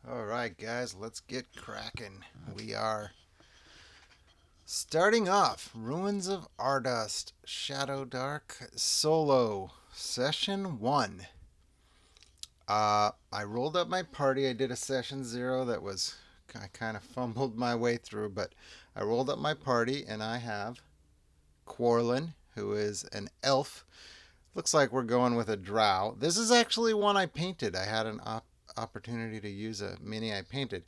All right, guys, let's get cracking. We are starting off Ruins of Ardust, Shadowdark Solo, Session 1. I rolled up my party. I did a Session 0 that was, I kind of fumbled my way through, but I rolled up my party and I have Quarlin, who is an elf. Looks like we're going with a drow. This is actually one I painted. I had an opportunity to use a mini I painted.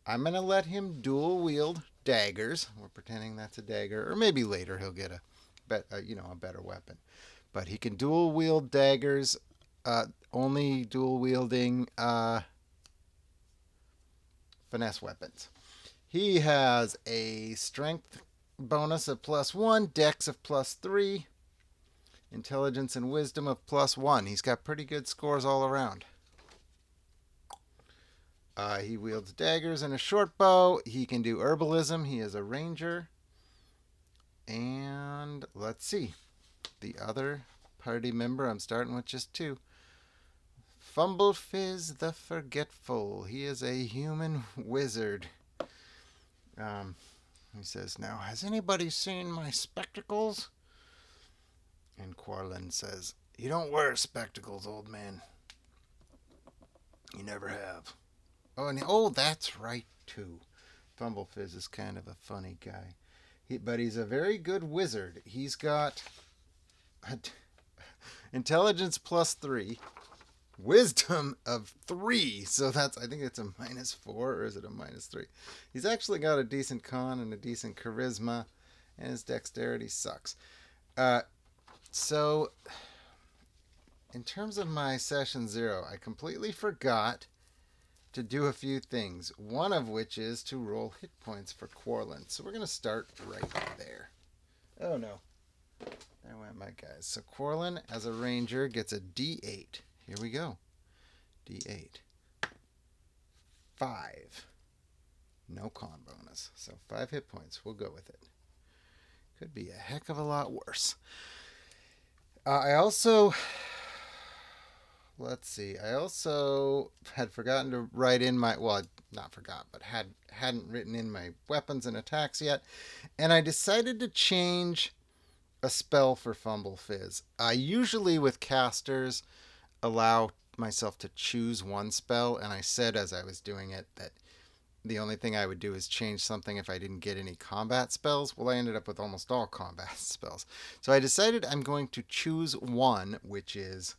I'm going to let him dual wield daggers. We're pretending that's a dagger, or maybe later he'll get a better weapon. But he can dual wield daggers, only dual wielding finesse weapons. He has a strength bonus of +1, dex of +3, intelligence and wisdom of +1. He's got pretty good scores all around. He wields daggers and a short bow. He can do herbalism. He is a ranger. And let's see. The other party member, I'm starting with just two. Fumblefizz the Forgetful. He is a human wizard. He says, "Now, has anybody seen my spectacles?" And Quarlin says, "You don't wear spectacles, old man. You never have." Oh, that's right, too. Fumblefizz is kind of a funny guy. But he's a very good wizard. He's got intelligence +3, wisdom of 3. So I think it's a -4, or is it a -3? He's actually got a decent con and a decent charisma, and his dexterity sucks. So, in terms of my session 0, I completely forgot to do a few things. One of which is to roll hit points for Quarlin. So we're going to start right there. Oh no. There went my guys. So Quarlin, as a ranger, gets a D8. Here we go. D8. 5. No con bonus. So 5 hit points. We'll go with it. Could be a heck of a lot worse. I also had forgotten to write in my, well, not forgot, but hadn't written in my weapons and attacks yet, and I decided to change a spell for Fumblefizz. I usually with casters allow myself to choose one spell, and I said as I was doing it that the only thing I would do is change something if I didn't get any combat spells. Well, I ended up with almost all combat spells. So I decided I'm going to choose one, which is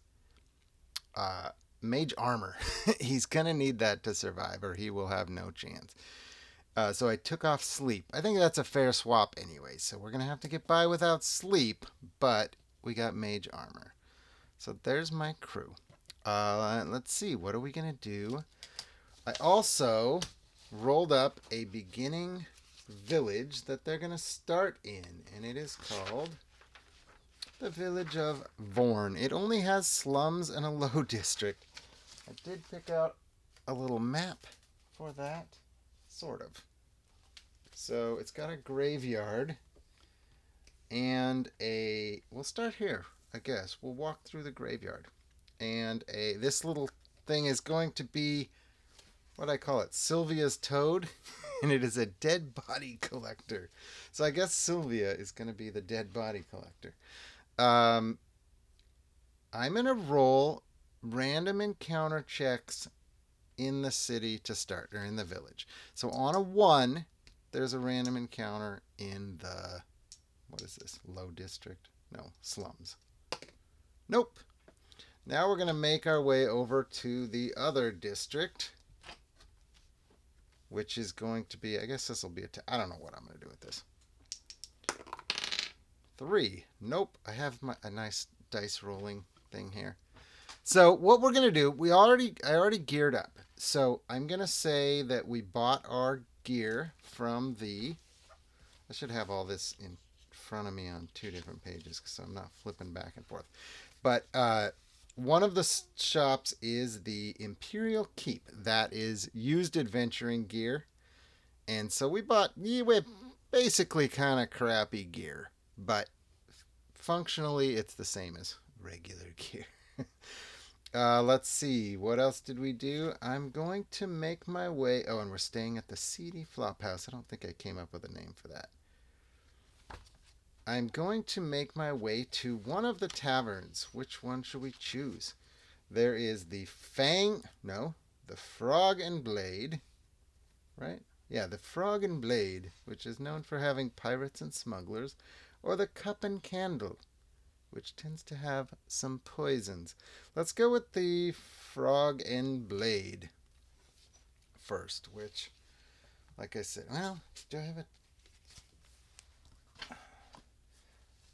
Mage Armor. He's going to need that to survive, or he will have no chance. So I took off Sleep. I think that's a fair swap anyway, so we're going to have to get by without Sleep, but we got Mage Armor. So there's my crew. Let's see, what are we going to do? I also rolled up a beginning village that they're going to start in, and it is called the village of Vorn. It only has slums and a low district. I did pick out a little map for that, sort of. So it's got a graveyard and we'll start here, I guess. We'll walk through the graveyard. And this little thing is going to be, what I call it, Sylvia's Toad. And it is a dead body collector. So I guess Sylvia is going to be the dead body collector. I'm going to roll random encounter checks in the city to start, or in the village. So on a 1, there's a random encounter in the, what is this, low district? No, slums. Nope. Now we're going to make our way over to the other district, which is going to be, I guess this will be I don't know what I'm going to do with this. 3. Nope. I have a nice dice rolling thing here. So what we're going to do, I already geared up. So I'm going to say that we bought our gear from I should have all this in front of me on 2 different pages because I'm not flipping back and forth. But one of the shops is the Imperial Keep. That is used adventuring gear. And so we bought basically kind of crappy gear. But functionally, it's the same as regular gear. Let's see. What else did we do? I'm going to make my way. Oh, and we're staying at the Seedy Flophouse. I don't think I came up with a name for that. I'm going to make my way to one of the taverns. Which one should we choose? There is the the Frog and Blade, right? Yeah, the Frog and Blade, which is known for having pirates and smugglers, or the Cup and Candle, which tends to have some poisons. Let's go with the Frog and Blade first, which, like I said, well, do I have it?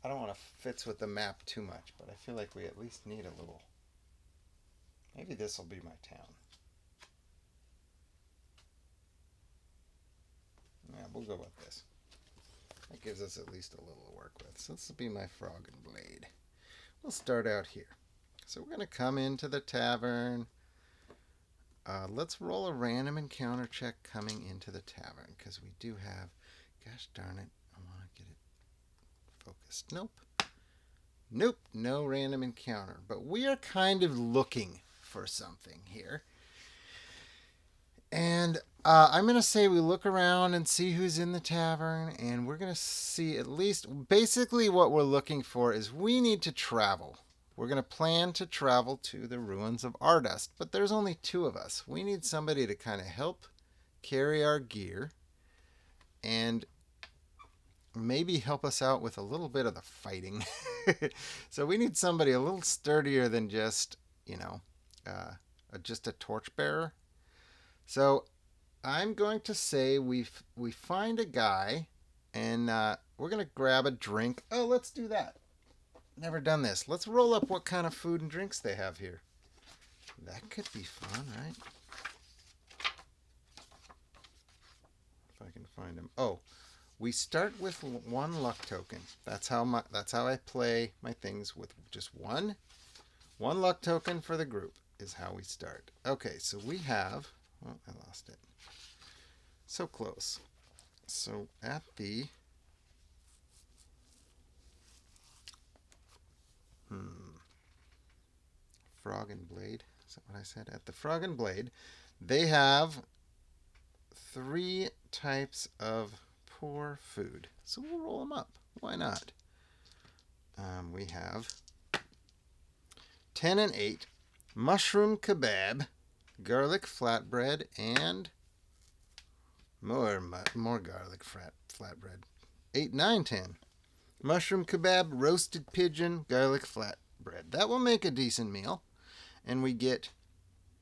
I don't want to fits with the map too much, but I feel like we at least need a little. Maybe this will be my town. Yeah, we'll go with this. That gives us at least a little to work with. So this will be my Frog and Blade. We'll start out here. So we're going to come into the tavern. Let's roll a random encounter check coming into the tavern, because we do have, gosh darn it, I want to get it focused. Nope, no random encounter. But we are kind of looking for something here. And I'm going to say we look around and see who's in the tavern, and we're going to see at least, basically what we're looking for is we need to travel. We're going to plan to travel to the Ruins of Ardust, but there's only two of us. We need somebody to kind of help carry our gear and maybe help us out with a little bit of the fighting. So we need somebody a little sturdier than just, just a torchbearer. So I'm going to say we find a guy, and we're going to grab a drink. Oh, let's do that. Never done this. Let's roll up what kind of food and drinks they have here. That could be fun, right? If I can find them. Oh, we start with one luck token. That's how I play my things, with just one luck token for the group is how we start. Okay, so we have. Oh, I lost it. So close. So at the Frog and Blade. Is that what I said? At the Frog and Blade, they have 3 types of poor food. So we'll roll them up. Why not? We have 10 and 8, mushroom kebab, garlic flatbread, and more garlic flatbread. 8, 9, 10. Mushroom kebab, roasted pigeon, garlic flatbread. That will make a decent meal. And we get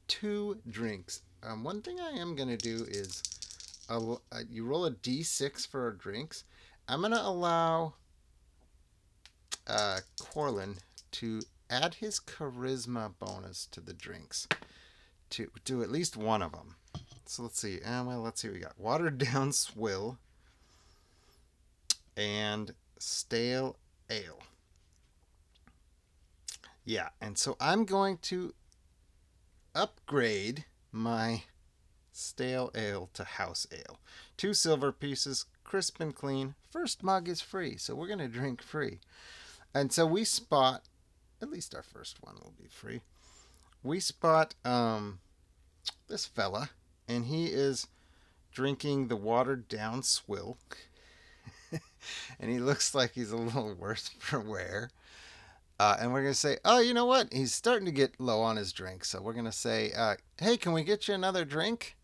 2 drinks. One thing I am going to do is you roll a d6 for our drinks. I'm going to allow Corlin to add his charisma bonus to the drinks, to at least one of them. So let's see. Let's see. We got watered down swill and stale ale. Yeah, and so I'm going to upgrade my stale ale to house ale. 2 silver pieces, crisp and clean. First mug is free, so we're going to drink free. And so we spot, at least our first one will be free. We spot this fella, and he is drinking the watered down swill. And he looks like he's a little worse for wear. And we're going to say, oh, you know what? He's starting to get low on his drink. So we're going to say, hey, can we get you another drink?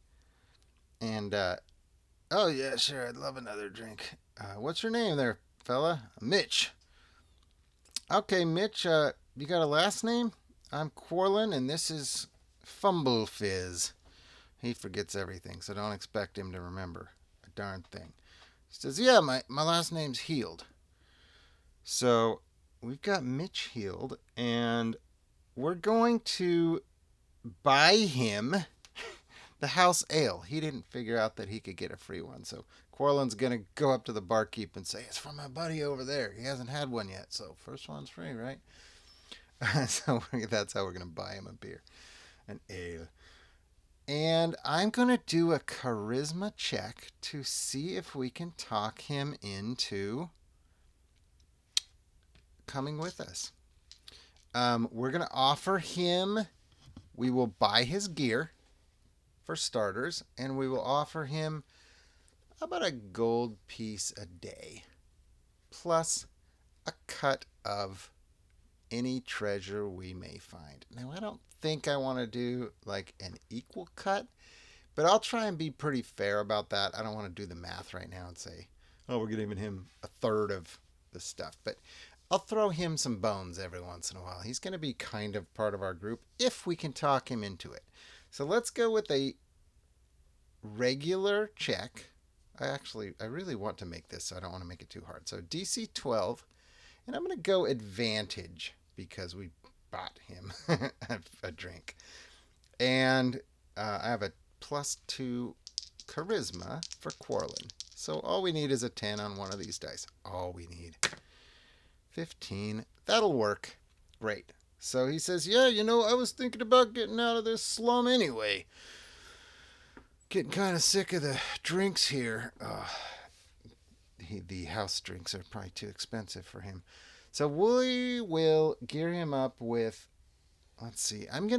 And, oh, yeah, sure. I'd love another drink. What's your name there, fella? Mitch. Okay, Mitch, you got a last name? I'm Corlin, and this is Fumble Fizz. He forgets everything, so don't expect him to remember a darn thing. He says, yeah, my last name's Healed. So we've got Mitch healed, and we're going to buy him the house ale. He didn't figure out that he could get a free one, so Corlin's going to go up to the barkeep and say, it's from my buddy over there. He hasn't had one yet, so first one's free, right? So that's how we're going to buy him a beer, an ale. And I'm going to do a charisma check to see if we can talk him into coming with us. We're going to offer him We will buy his gear for starters, and we will offer him about a gold piece a day, plus a cut of any treasure we may find. Now, I don't think I want to do like an equal cut, but I'll try and be pretty fair about that. I don't want to do the math right now and say, oh, we're giving him a third of the stuff. But I'll throw him some bones every once in a while. He's going to be kind of part of our group if we can talk him into it. So let's go with a regular check. I really want to make this, so I don't want to make it too hard. So DC 12, and I'm going to go advantage because we bought him a drink. And I have a +2 charisma for Quarlin. So all we need is a 10 on one of these dice. All we need. 15. That'll work. Great. So he says, yeah, I was thinking about getting out of this slum anyway. Getting kind of sick of the drinks here. The house drinks are probably too expensive for him. So we will gear him up with, let's see, I'm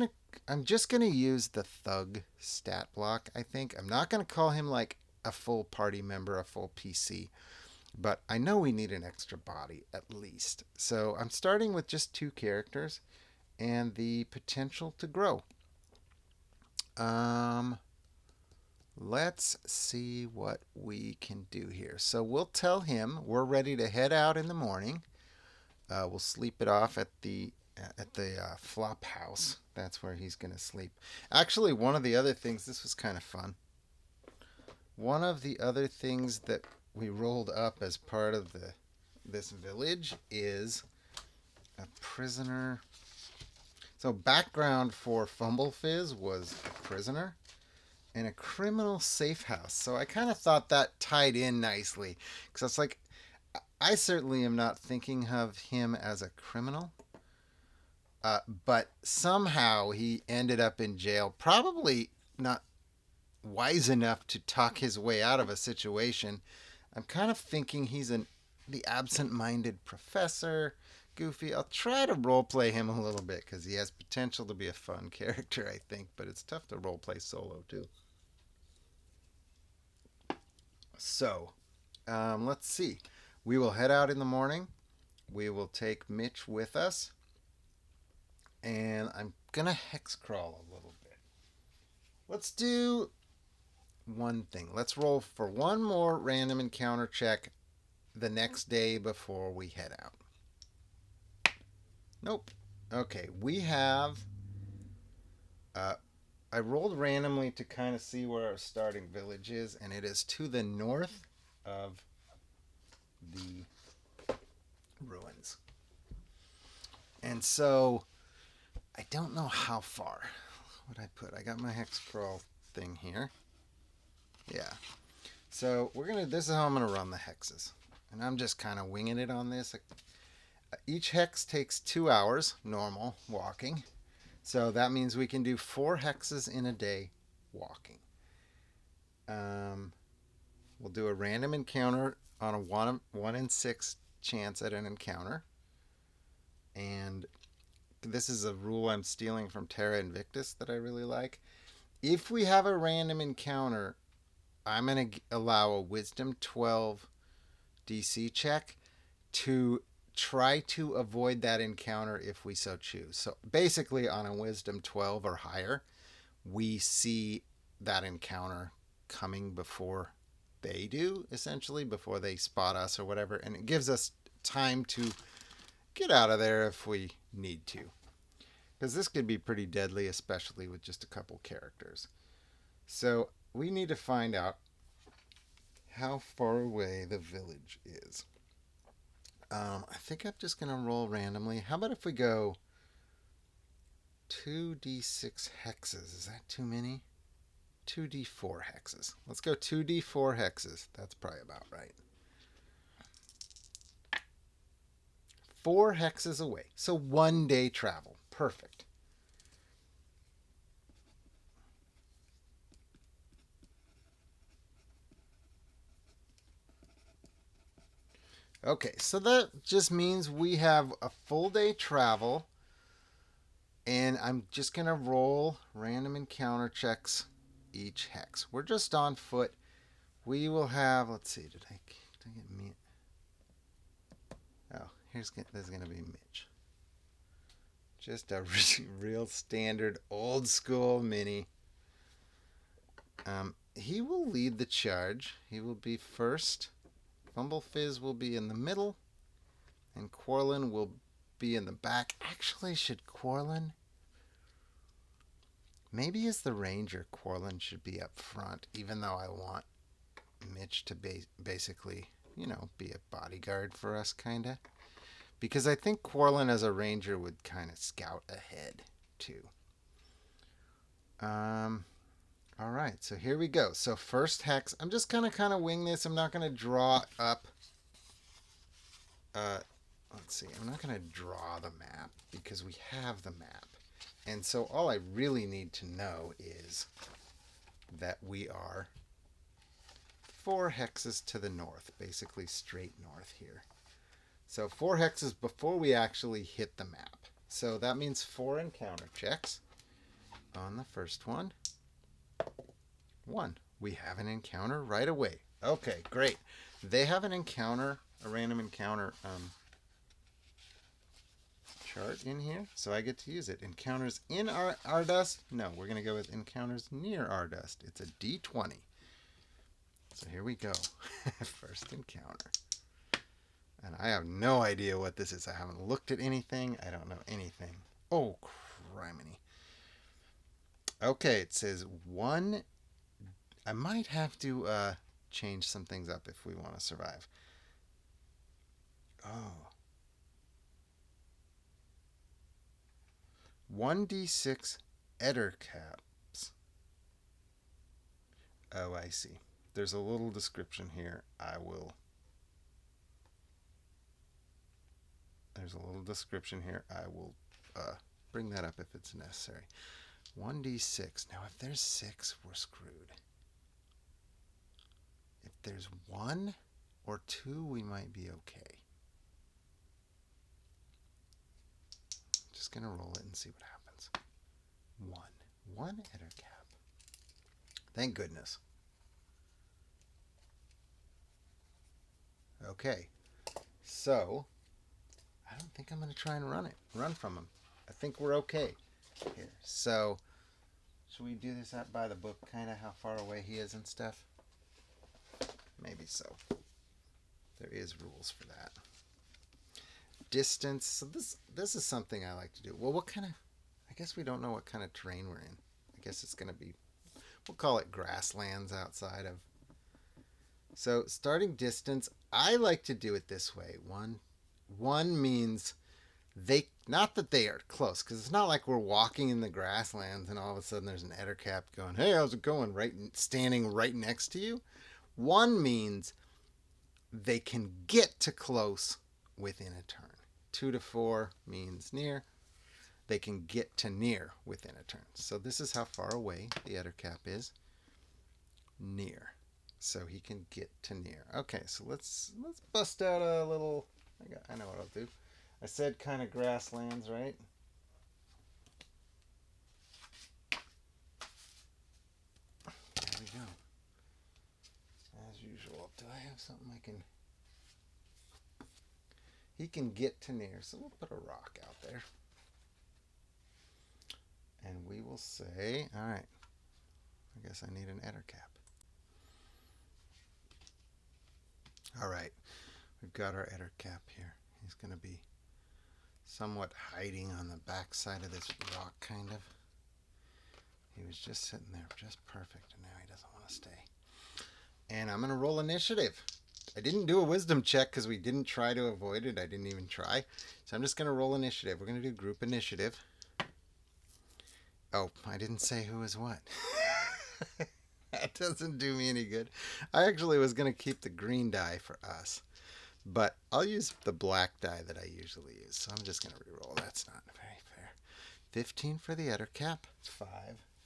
just gonna use the thug stat block, I think. I'm not gonna call him like a full party member, a full PC, but I know we need an extra body at least. So I'm starting with just 2 characters and the potential to grow. Let's see what we can do here. So we'll tell him we're ready to head out in the morning. We'll sleep it off at the flop house. That's where he's going to sleep. Actually, one of the other things, this was kind of fun. One of the other things that we rolled up as part of this village is a prisoner. So background for Fumble Fizz was a prisoner in a criminal safe house. So I kind of thought that tied in nicely, because it's like, I certainly am not thinking of him as a criminal, but somehow he ended up in jail, probably not wise enough to talk his way out of a situation. I'm kind of thinking he's the absent-minded professor, goofy. I'll try to roleplay him a little bit because he has potential to be a fun character, I think, but it's tough to roleplay solo too. So, let's see. We will head out in the morning. We will take Mitch with us. And I'm going to hex crawl a little bit. Let's do one thing. Let's roll for one more random encounter check the next day before we head out. Nope. Okay, we have... I rolled randomly to kind of see where our starting village is, and it is to the north of the ruins. And so I don't know how far. What I put? I got my hex crawl thing here. Yeah. So this is how I'm gonna run the hexes, and I'm just kind of winging it on this. Each hex takes 2 hours normal walking. So that means we can do 4 hexes in a day walking. We'll do a random encounter on a 1 in 6 chance at an encounter. And this is a rule I'm stealing from Terra Invictus that I really like. If we have a random encounter, I'm going to allow a Wisdom 12 DC check to try to avoid that encounter if we so choose. So basically on a Wisdom 12 or higher, we see that encounter coming before they do, essentially, before they spot us or whatever, and it gives us time to get out of there if we need to. Because this could be pretty deadly, especially with just a couple characters. So we need to find out how far away the village is. I think I'm just going to roll randomly. How about if we go 2d6 hexes? Is that too many? 2d4 hexes. Let's go 2d4 hexes. That's probably about right. 4 hexes away. So 1 day travel. Perfect. Okay, so that just means we have a full day travel And I'm just going to roll random encounter checks each hex. We're just on foot. We will have, let's see, did I get me? Oh, there's going to be Mitch. Just a real standard old school mini. He will lead the charge. He will be first. Fumble will be in the middle. And Quarlin will be in the back. Actually, should Quarlin... Maybe as the ranger, Quarlin should be up front, even though I want Mitch to basically, be a bodyguard for us, kind of. Because I think Quarlin as a ranger would kind of scout ahead, too. All right, so here we go. So first hex, I'm just going to kind of wing this. I'm not going to draw up. Let's see, I'm not going to draw the map because we have the map. And so all I really need to know is that we are 4 hexes to the north, basically straight north here. So 4 hexes before we actually hit the map. So that means 4 encounter checks on the first one. 1. We have an encounter right away. Okay, great. They have an encounter, a random encounter chart in here, so I get to use it. Encounters in Ardust? No, we're going to go with encounters near Ardust. It's a D20. So here we go. First encounter. And I have no idea what this is. I haven't looked at anything. I don't know anything. Oh, criminy. Okay, it says 1. I might have to change some things up if we want to survive. Oh. 1d6 Etercaps. Oh, I see. There's a little description here. There's a little description here. I will bring that up if it's necessary. 1d6. Now, if there's 6, we're screwed. If there's 1 or 2, we might be okay. Just going to roll it and see what happens. 1 Etercap. Thank goodness. Okay. So, I don't think I'm going to try and run from him. I think we're okay here. So, should we do this out by the book, kind of how far away he is and stuff? Maybe so. There is rules for that. Distance. So this is something I like to do. Well, what kind of... I guess we don't know what kind of terrain we're in. I guess it's going to be... We'll call it grasslands outside of... So, starting distance, I like to do it this way. One means they... Not that they are close, because it's not like we're walking in the grasslands and all of a sudden there's an Etercap going, hey, how's it going? Standing right next to you. 1 means they can get to close within a turn. 2 to 4 means near. They can get to near within a turn. So this is how far away the Etercap is. Near. So he can get to near. Okay, so let's bust out a little... I know what I'll do. I said kind of grasslands, right? There we go. As usual. Do I have something I can... He can get to near, so we'll put a rock out there. And we will say, all right, I guess I need an Etercap. All right, we've got our Etercap here. He's going to be somewhat hiding on the back side of this rock, kind of. He was just sitting there just perfect, and now he doesn't want to stay. And I'm going to roll initiative. I didn't do a wisdom check because we didn't try to avoid it. I didn't even try. So I'm just going to roll initiative. We're going to do group initiative. Oh, I didn't say who is what. That doesn't do me any good. I actually was going to keep the green die for us. But I'll use the black die that I usually use. So I'm just going to reroll. That's not very fair. 15 for the Etercap. 5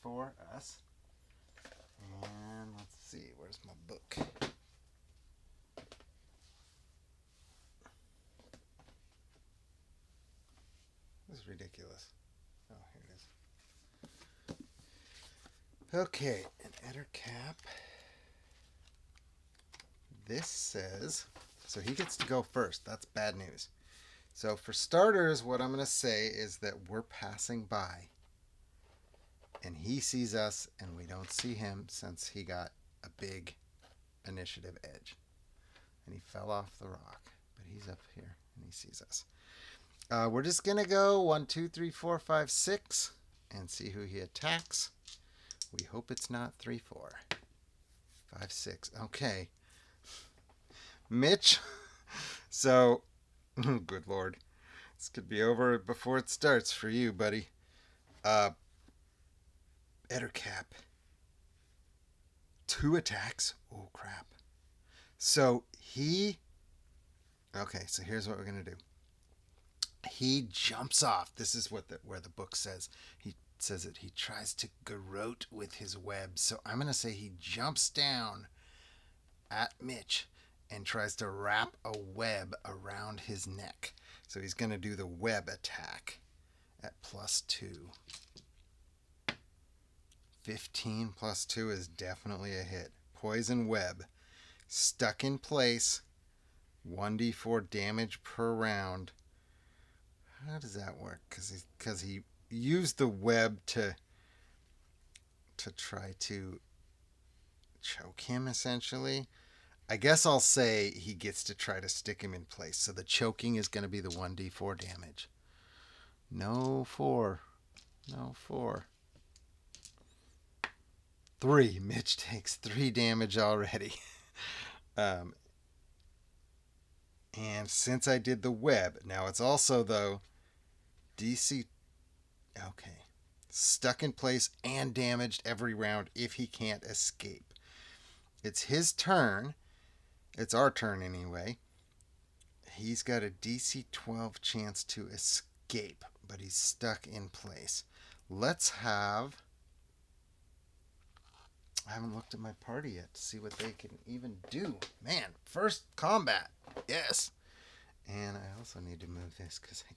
for us. And let's see. Where's my book? This is ridiculous. Oh, here it is. Okay, an Etercap. This says, so he gets to go first. That's bad news. So for starters, what I'm going to say is that we're passing by. And he sees us, and we don't see him since he got a big initiative edge. And he fell off the rock. But he's up here, and he sees us. We're just going to go 1, 2, 3, 4, 5, 6, and see who he attacks. We hope it's not 3, 4. 5, 6. Okay. Mitch. So, good Lord. This could be over before it starts for you, buddy. Etercap. 2 attacks. Oh, crap. So, okay, so here's what we're going to do. He jumps off. This is where the book says. He says that he tries to garrote with his web. So I'm going to say he jumps down at Mitch and tries to wrap a web around his neck. So he's going to do the web attack at +2. 15 + 2 is definitely a hit. Poison web. Stuck in place. 1d4 damage per round. How does that work? Because he used the web to try to choke him, essentially. I guess I'll say he gets to try to stick him in place. So the choking is going to be the 1d4 damage. No 4. No 4. 3. Mitch takes 3 damage already. And since I did the web, now it's also, though, DC... Okay. Stuck in place and damaged every round if he can't escape. It's his turn. It's our turn anyway. He's got a DC 12 chance to escape, but he's stuck in place. Let's have... I haven't looked at my party yet to see what they can even do. Man, first combat. Yes. And I also need to move this because I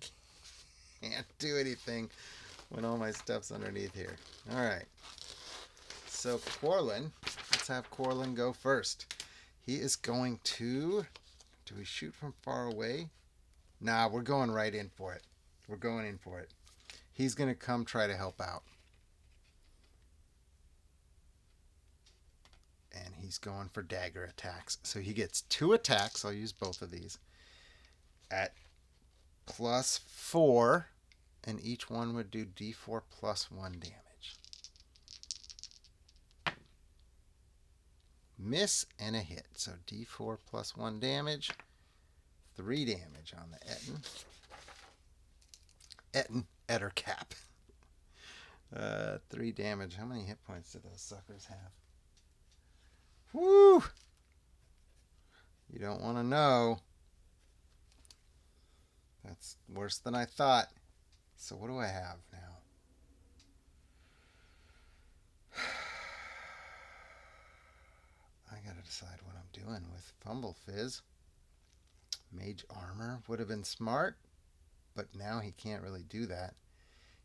can't do anything when all my stuff's underneath here. All right. So Corlin, let's have Corlin go first. He is going to... Do we shoot from far away? Nah, we're going right in for it. We're going in for it. He's going to come try to help out. And he's going for dagger attacks. So he gets 2 attacks. I'll use both of these. At +4. And each one would do d4 +1 damage. Miss and a hit. So d4 +1 damage. 3 damage on the Etercap. 3 damage. How many hit points do those suckers have? Woo! You don't want to know. That's worse than I thought. So what do I have now? I gotta decide what I'm doing with Fumble Fizz. Mage Armor would have been smart, but now he can't really do that.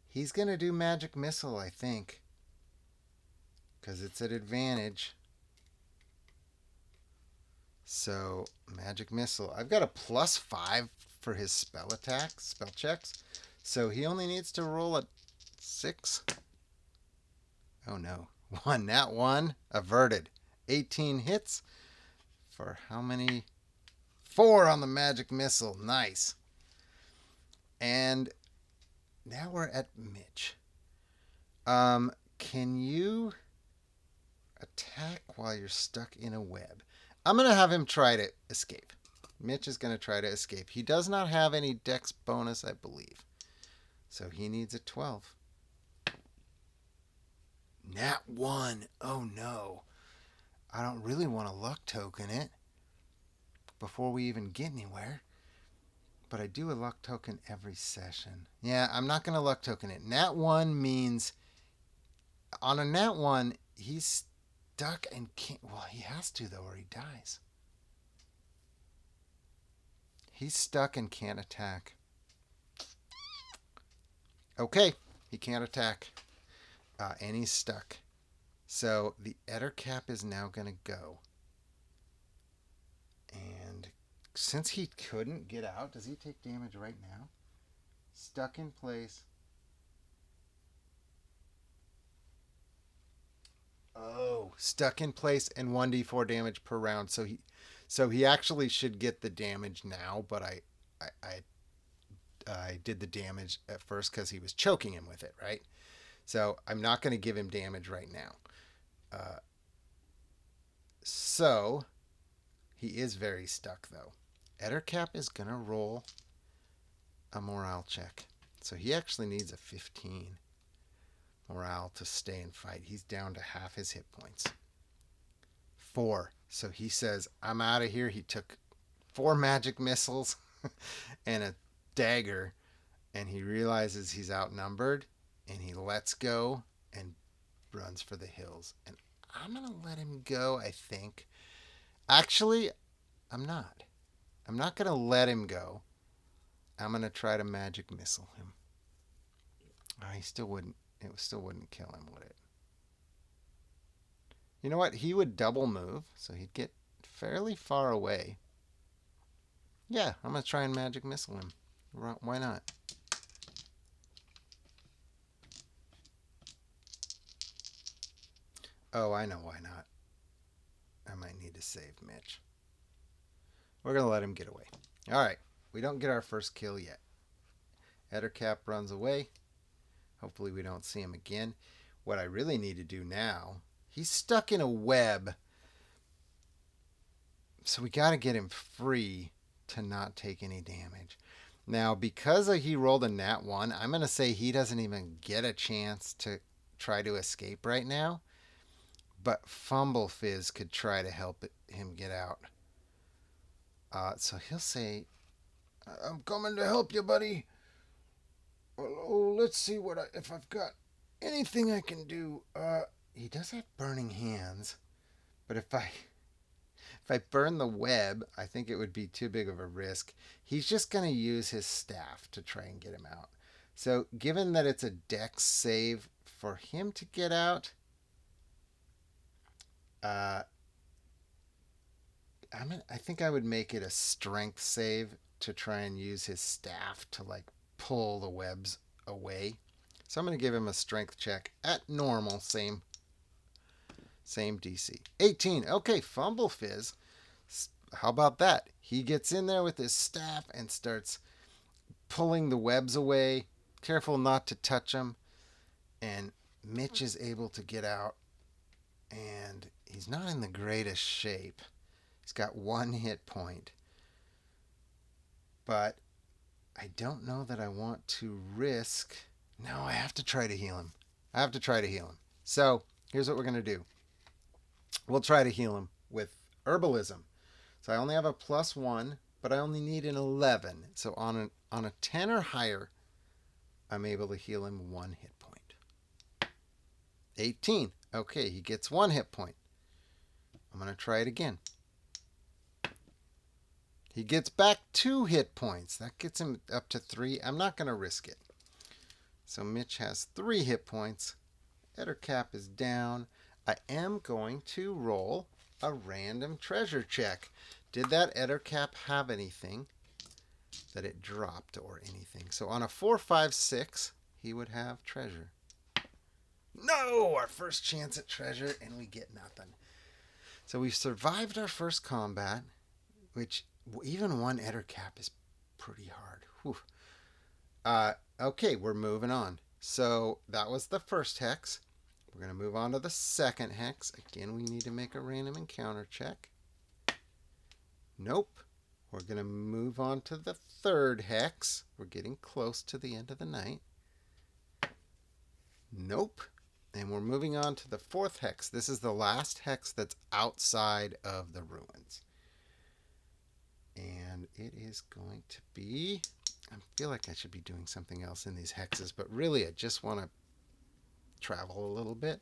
He's gonna do Magic Missile, I think, because it's at advantage. So, Magic Missile. I've got a +5 for his spell checks. So he only needs to roll a 6. Oh no. 1. Nat 1. Averted. 18 hits. For how many? 4 on the Magic Missile. Nice. And now we're at Mitch. Can you attack while you're stuck in a web? I'm going to have him try to escape. Mitch is going to try to escape. He does not have any dex bonus, I believe. So he needs a 12. Nat 1. Oh no. I don't really want to luck token it before we even get anywhere. But I do a luck token every session. Yeah, I'm not going to luck token it. Nat 1 means on a Nat 1, he's stuck and can't... Well, he has to, though, or he dies. He's stuck and can't attack. Okay, He can't attack. And he's stuck. So the Etercap is now going to go. And since he couldn't get out, does he take damage right now? Stuck in place. Oh, stuck in place and 1d4 damage per round. So he actually should get the damage now, but I did the damage at first because he was choking him with it, right? So I'm not going to give him damage right now. Uh, so he is very stuck though. Etercap is going to roll a morale check. So he actually needs a 15 morale to stay and fight. He's down to half his hit points. 4. So he says, I'm out of here. He took 4 magic missiles and a dagger, and he realizes he's outnumbered, and he lets go and runs for the hills. And I'm going to let him go, I think. Actually, I'm not. I'm not going to let him go. I'm going to try to magic missile him. He still wouldn't. It still wouldn't kill him, would it? You know what? He would double move, so he'd get fairly far away. Yeah, I'm going to try and magic missile him. Why not? Oh, I know why not. I might need to save Mitch. We're going to let him get away. All right. We don't get our first kill yet. Etercap runs away. Hopefully we don't see him again. What I really need to do now, he's stuck in a web. So we got to get him free to not take any damage. Now, because he rolled a nat 1, I'm going to say he doesn't even get a chance to try to escape right now. But Fumble Fizz could try to help him get out. So he'll say, I'm coming to help you, buddy. Oh, let's see if I've got anything I can do. He does have burning hands, but if I burn the web, I think it would be too big of a risk. He's just going to use his staff to try and get him out. So given that it's a dex save for him to get out, I think I would make it a strength save to try and use his staff to pull the webs away. So I'm going to give him a strength check at normal, same DC. 18. Okay, Fumble Fizz. How about that? He gets in there with his staff and starts pulling the webs away. Careful not to touch them. And Mitch is able to get out. And he's not in the greatest shape. He's got 1 hit point. But I don't know that I want to risk. No, I have to try to heal him. So here's what we're going to do. We'll try to heal him with herbalism. So I only have a +1, but I only need an 11. So on a 10 or higher, I'm able to heal him 1 hit point. 18. Okay, he gets 1 hit point. I'm going to try it again. He gets back 2 hit points. That gets him up to 3. I'm not going to risk it. So Mitch has 3 hit points. Etercap is down. I am going to roll a random treasure check. Did that Etercap have anything that it dropped or anything? So on a 4, 5, 6, he would have treasure. No! Our first chance at treasure, and we get nothing. So we've survived our first combat, which even 1 Etercap is pretty hard. Whew. Okay, we're moving on. So that was the first hex. We're going to move on to the second hex. Again, we need to make a random encounter check. Nope. We're going to move on to the third hex. We're getting close to the end of the night. Nope. And we're moving on to the fourth hex. This is the last hex that's outside of the ruins. And it is going to be... I feel like I should be doing something else in these hexes, but really I just want to travel a little bit.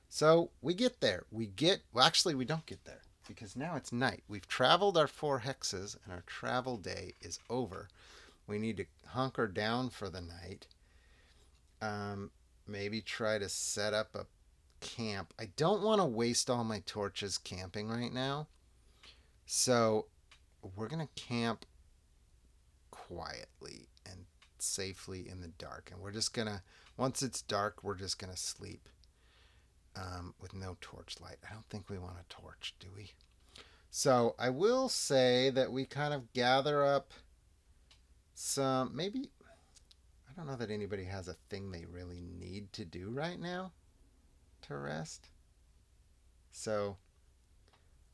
So we get there. Well, actually, we don't get there because now it's night. We've traveled our 4 hexes and our travel day is over. We need to hunker down for the night. Um, maybe try to set up a camp. I don't want to waste all my torches camping right now. So we're going to camp quietly and safely in the dark. And we're just going to, once it's dark, we're just going to sleep with no torchlight. I don't think we want a torch, do we? So I will say that we kind of gather up some, maybe, I don't know that anybody has a thing they really need to do right now to rest. So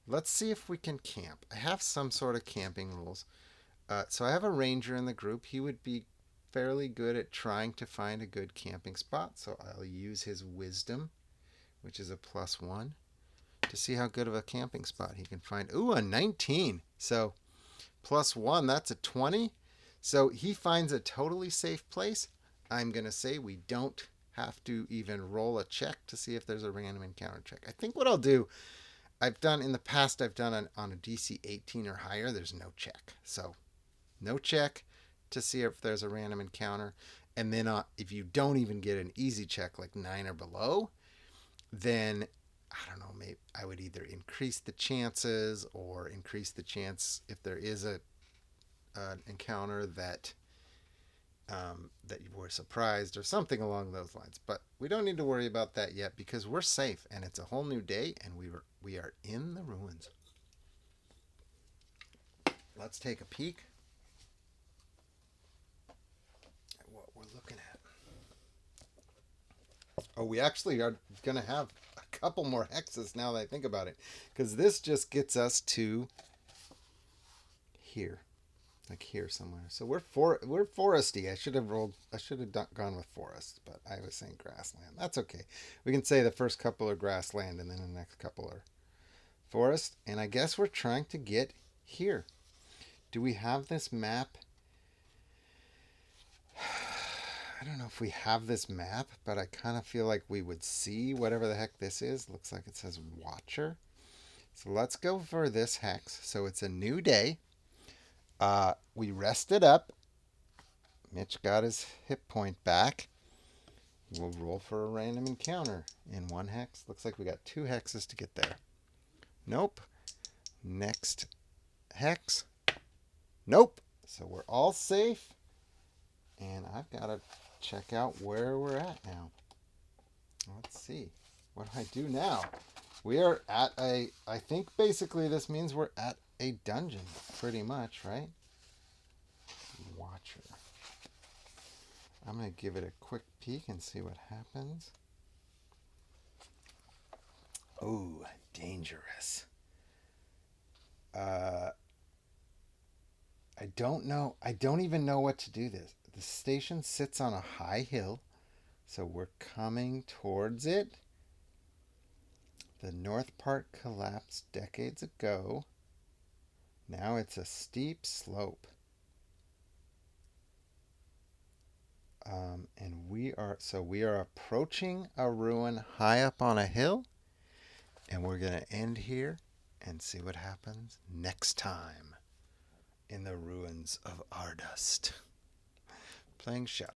let's see if we can camp. I have some sort of camping rules. So I have a ranger in the group. He would be fairly good at trying to find a good camping spot. So I'll use his wisdom, which is a +1, to see how good of a camping spot he can find. Ooh, a 19. So +1, that's a 20. So he finds a totally safe place. I'm going to say we don't have to even roll a check to see if there's a random encounter check. I think what I'll do, I've done in the past, I've done on a DC 18 or higher, there's no check. So no check to see if there's a random encounter. And then if you don't even get an easy check like 9 or below, then I don't know, maybe I would either increase the chances or increase the chance if there is an encounter that that you were surprised or something along those lines. But we don't need to worry about that yet because we're safe and it's a whole new day and we are in the ruins. Let's take a peek at what we're looking at. Oh, we actually are going to have a couple more hexes now that I think about it, because this just gets us to here, like here somewhere. So we're foresty. I should have gone with forest, but I was saying grassland. That's okay. We can say the first couple are grassland and then the next couple are forest. And I guess we're trying to get here. Do we have this map? I don't know if we have this map, but I kind of feel like we would see whatever the heck this is. Looks like it says Watcher. So let's go for this hex. So it's a new day. We rested up. Mitch got his hit point back. We'll roll for a random encounter in one hex. Looks like we got 2 hexes to get there. Nope. Next hex. Nope. So we're all safe. And I've got to check out where we're at now. Let's see. What do I do now? We are at I think basically this means we're at a dungeon, pretty much, right? Watcher. I'm going to give it a quick peek and see what happens. Oh, dangerous. I don't know. I don't even know what to do this. The station sits on a high hill, so we're coming towards it. The north part collapsed decades ago. Now it's a steep slope. And we are approaching a ruin high up on a hill, and we're going to end here and see what happens next time in the Ruins of Ardust. Playing Shadow.